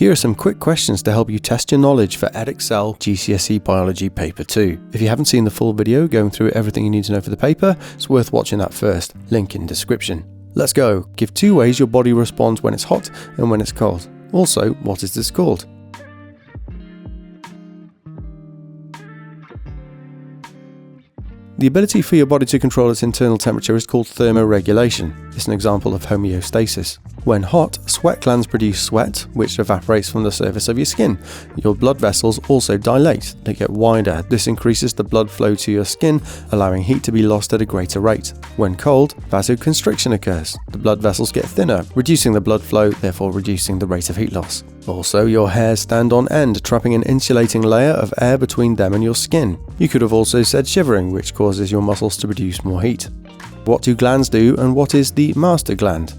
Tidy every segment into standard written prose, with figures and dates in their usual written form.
Here are some quick questions to help you test your knowledge for Edexcel GCSE Biology Paper 2. If you haven't seen the full video going through everything you need to know for the paper, it's worth watching that first. Link in description. Let's go. Give 2 ways your body responds when it's hot and when it's cold. Also, what is this called? The ability for your body to control its internal temperature is called thermoregulation. It's an example of homeostasis. When hot, sweat glands produce sweat, which evaporates from the surface of your skin. Your blood vessels also dilate. They get wider. This increases the blood flow to your skin, allowing heat to be lost at a greater rate. When cold, vasoconstriction occurs. The blood vessels get thinner, reducing the blood flow, therefore reducing the rate of heat loss. Also, your hairs stand on end, trapping an insulating layer of air between them and your skin. You could have also said shivering, which causes your muscles to produce more heat. What do glands do, and what is the master gland?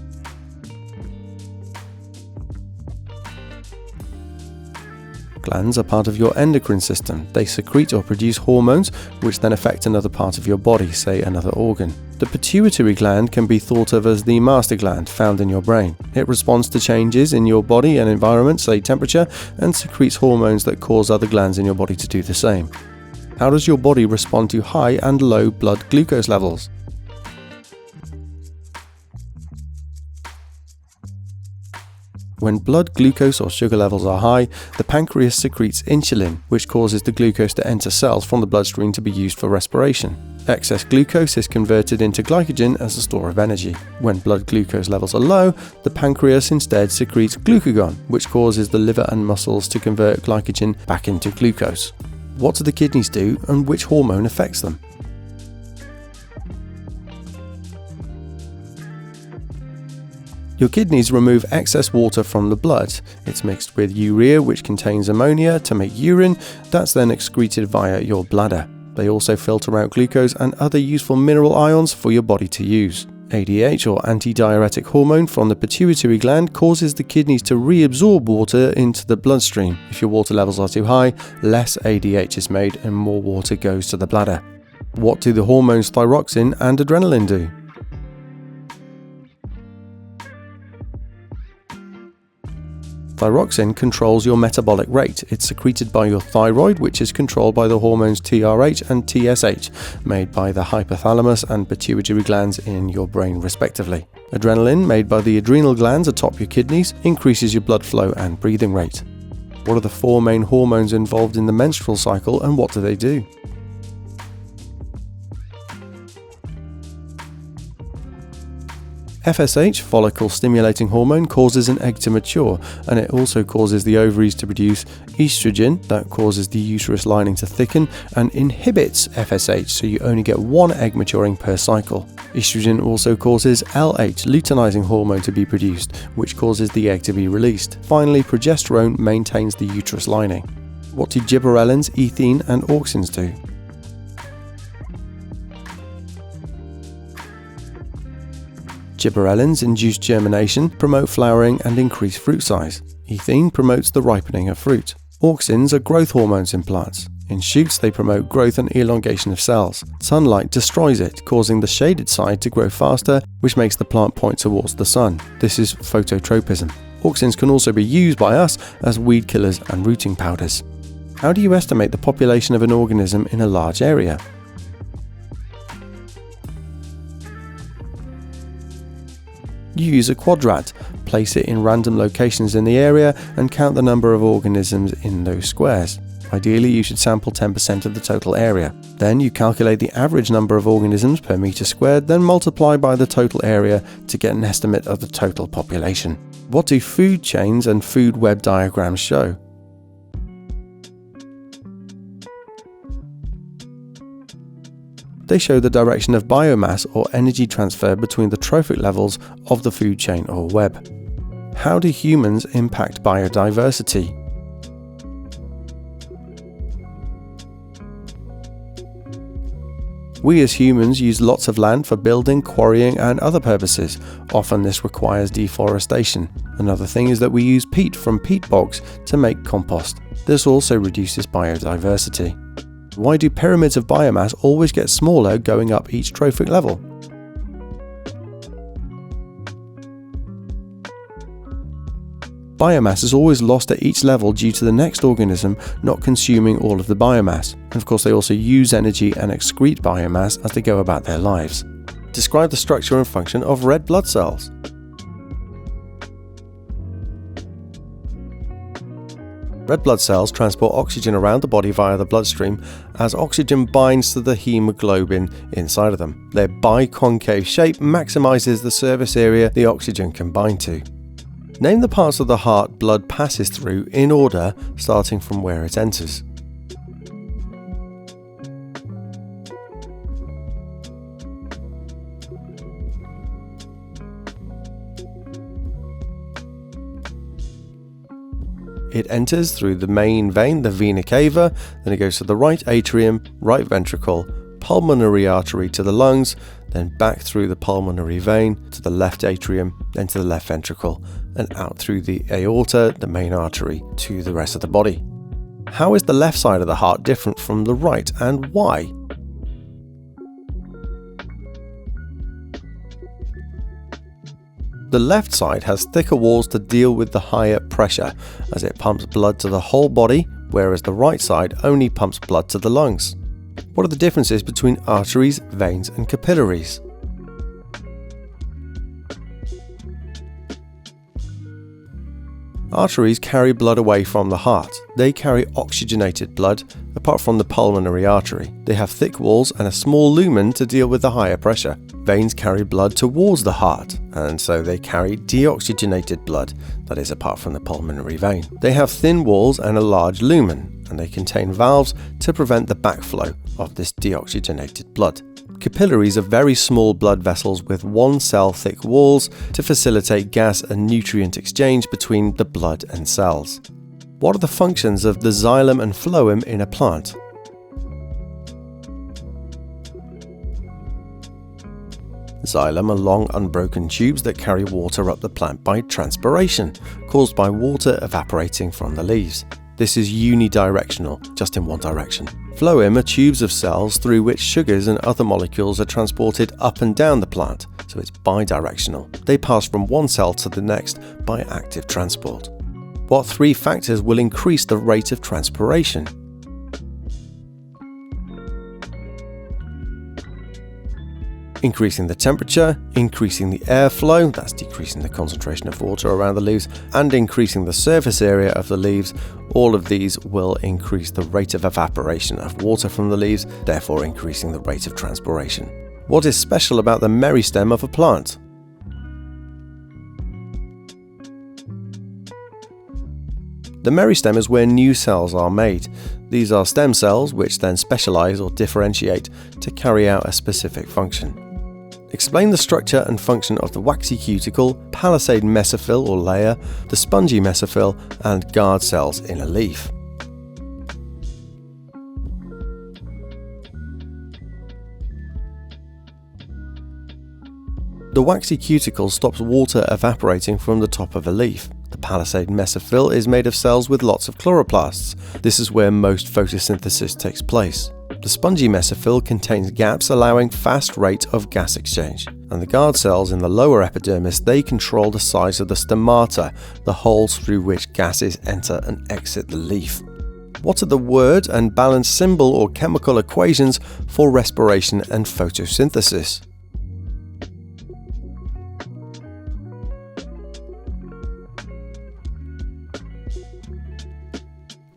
Glands are part of your endocrine system. They secrete or produce hormones, which then affect another part of your body, say another organ. The pituitary gland can be thought of as the master gland found in your brain. It responds to changes in your body and environment, say temperature, and secretes hormones that cause other glands in your body to do the same. How does your body respond to high and low blood glucose levels? When blood glucose or sugar levels are high, the pancreas secretes insulin, which causes the glucose to enter cells from the bloodstream to be used for respiration. Excess glucose is converted into glycogen as a store of energy. When blood glucose levels are low, the pancreas instead secretes glucagon, which causes the liver and muscles to convert glycogen back into glucose. What do the kidneys do, and which hormone affects them? Your kidneys remove excess water from the blood. It's mixed with urea, which contains ammonia, to make urine that's then excreted via your bladder. They also filter out glucose and other useful mineral ions for your body to use. ADH, or antidiuretic hormone from the pituitary gland, causes the kidneys to reabsorb water into the bloodstream. If your water levels are too high, less ADH is made and more water goes to the bladder. What do the hormones thyroxine and adrenaline do? Thyroxine controls your metabolic rate. It's secreted by your thyroid, which is controlled by the hormones TRH and TSH, made by the hypothalamus and pituitary glands in your brain respectively. Adrenaline, made by the adrenal glands atop your kidneys, increases your blood flow and breathing rate. What are the 4 main hormones involved in the menstrual cycle, and what do they do? FSH, follicle-stimulating hormone, causes an egg to mature, and it also causes the ovaries to produce estrogen that causes the uterus lining to thicken and inhibits FSH, so you only get 1 egg maturing per cycle. Estrogen also causes LH, luteinizing hormone, to be produced, which causes the egg to be released. Finally, progesterone maintains the uterus lining. What do gibberellins, ethene, and auxins do? Gibberellins induce germination, promote flowering, and increase fruit size. Ethene promotes the ripening of fruit. Auxins are growth hormones in plants. In shoots, they promote growth and elongation of cells. Sunlight destroys it, causing the shaded side to grow faster, which makes the plant point towards the sun. This is phototropism. Auxins can also be used by us as weed killers and rooting powders. How do you estimate the population of an organism in a large area? You use a quadrat, place it in random locations in the area, and count the number of organisms in those squares. Ideally, you should sample 10% of the total area. Then you calculate the average number of organisms per meter squared, then multiply by the total area to get an estimate of the total population. What do food chains and food web diagrams show? They show the direction of biomass or energy transfer between the trophic levels of the food chain or web. How do humans impact biodiversity? We as humans use lots of land for building, quarrying, and other purposes. Often this requires deforestation. Another thing is that we use peat from peat bogs to make compost. This also reduces biodiversity. Why do pyramids of biomass always get smaller going up each trophic level? Biomass is always lost at each level due to the next organism not consuming all of the biomass. And of course, they also use energy and excrete biomass as they go about their lives. Describe the structure and function of red blood cells. Red blood cells transport oxygen around the body via the bloodstream as oxygen binds to the hemoglobin inside of them. Their biconcave shape maximizes the surface area the oxygen can bind to. Name the parts of the heart blood passes through in order, starting from where it enters. It enters through the main vein, the vena cava, then it goes to the right atrium, right ventricle, pulmonary artery to the lungs, then back through the pulmonary vein to the left atrium, then to the left ventricle, and out through the aorta, the main artery, to the rest of the body. How is the left side of the heart different from the right, and why? The left side has thicker walls to deal with the higher pressure, as it pumps blood to the whole body, whereas the right side only pumps blood to the lungs. What are the differences between arteries, veins, and capillaries? Arteries carry blood away from the heart. They carry oxygenated blood, apart from the pulmonary artery. They have thick walls and a small lumen to deal with the higher pressure. Veins carry blood towards the heart, and so they carry deoxygenated blood, that is, apart from the pulmonary vein. They have thin walls and a large lumen, and they contain valves to prevent the backflow of this deoxygenated blood. Capillaries are very small blood vessels with one-cell thick walls to facilitate gas and nutrient exchange between the blood and cells. What are the functions of the xylem and phloem in a plant? Xylem are long unbroken tubes that carry water up the plant by transpiration, caused by water evaporating from the leaves. This is unidirectional, just in one direction. Phloem are tubes of cells through which sugars and other molecules are transported up and down the plant, so it's bidirectional. They pass from one cell to the next by active transport. What three factors will increase the rate of transpiration? Increasing the temperature, increasing the airflow, that's decreasing the concentration of water around the leaves, and increasing the surface area of the leaves. All of these will increase the rate of evaporation of water from the leaves, therefore increasing the rate of transpiration. What is special about the meristem of a plant? The meristem is where new cells are made. These are stem cells which then specialize or differentiate to carry out a specific function. Explain the structure and function of the waxy cuticle, palisade mesophyll or layer, the spongy mesophyll, and guard cells in a leaf. The waxy cuticle stops water evaporating from the top of a leaf. The palisade mesophyll is made of cells with lots of chloroplasts. This is where most photosynthesis takes place. The spongy mesophyll contains gaps allowing fast rate of gas exchange. And the guard cells in the lower epidermis, they control the size of the stomata, the holes through which gases enter and exit the leaf. What are the word and balance symbol or chemical equations for respiration and photosynthesis?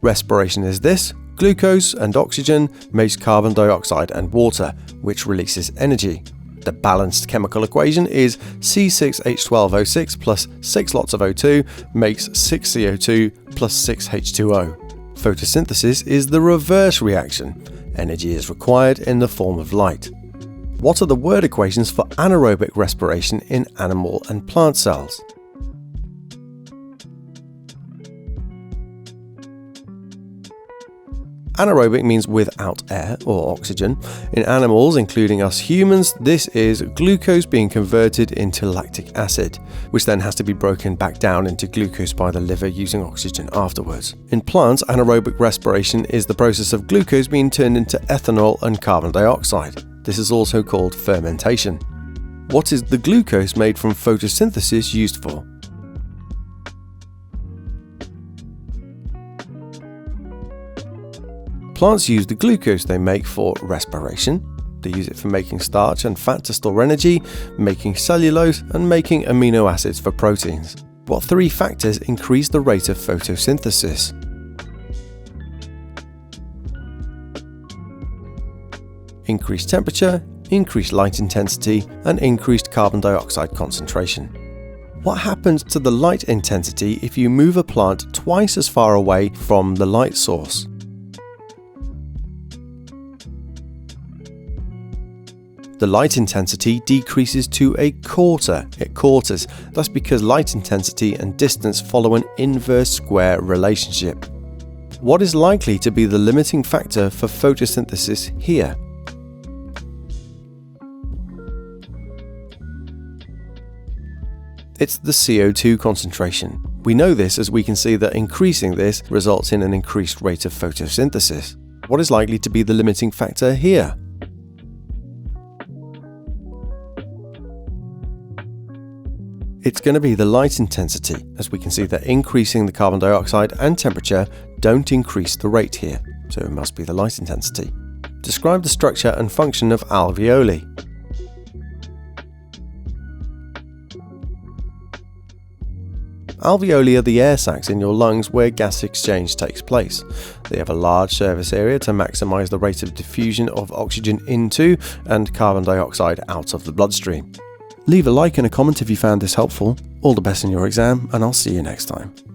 Respiration is this: glucose and oxygen makes carbon dioxide and water, which releases energy. The balanced chemical equation is C6H12O6 plus 6 lots of O2 makes 6 CO2 plus 6 H2O. Photosynthesis is the reverse reaction. Energy is required in the form of light. What are the word equations for anaerobic respiration in animal and plant cells? Anaerobic means without air or oxygen. In animals, including us humans, this is glucose being converted into lactic acid, which then has to be broken back down into glucose by the liver using oxygen afterwards. In plants, anaerobic respiration is the process of glucose being turned into ethanol and carbon dioxide. This is also called fermentation. What is the glucose made from photosynthesis used for? Plants use the glucose they make for respiration. They use it for making starch and fat to store energy, making cellulose, and making amino acids for proteins. What three factors increase the rate of photosynthesis? Increased temperature, increased light intensity, and increased carbon dioxide concentration. What happens to the light intensity if you move a plant twice as far away from the light source? The light intensity decreases to a quarter. It quarters. That's because light intensity and distance follow an inverse square relationship. What is likely to be the limiting factor for photosynthesis here? It's the CO2 concentration. We know this as we can see that increasing this results in an increased rate of photosynthesis. What is likely to be the limiting factor here? It's going to be the light intensity, as we can see that increasing the carbon dioxide and temperature don't increase the rate here, so it must be the light intensity. Describe the structure and function of alveoli. Alveoli are the air sacs in your lungs where gas exchange takes place. They have a large surface area to maximize the rate of diffusion of oxygen into and carbon dioxide out of the bloodstream. Leave a like and a comment if you found this helpful. All the best in your exam, and I'll see you next time.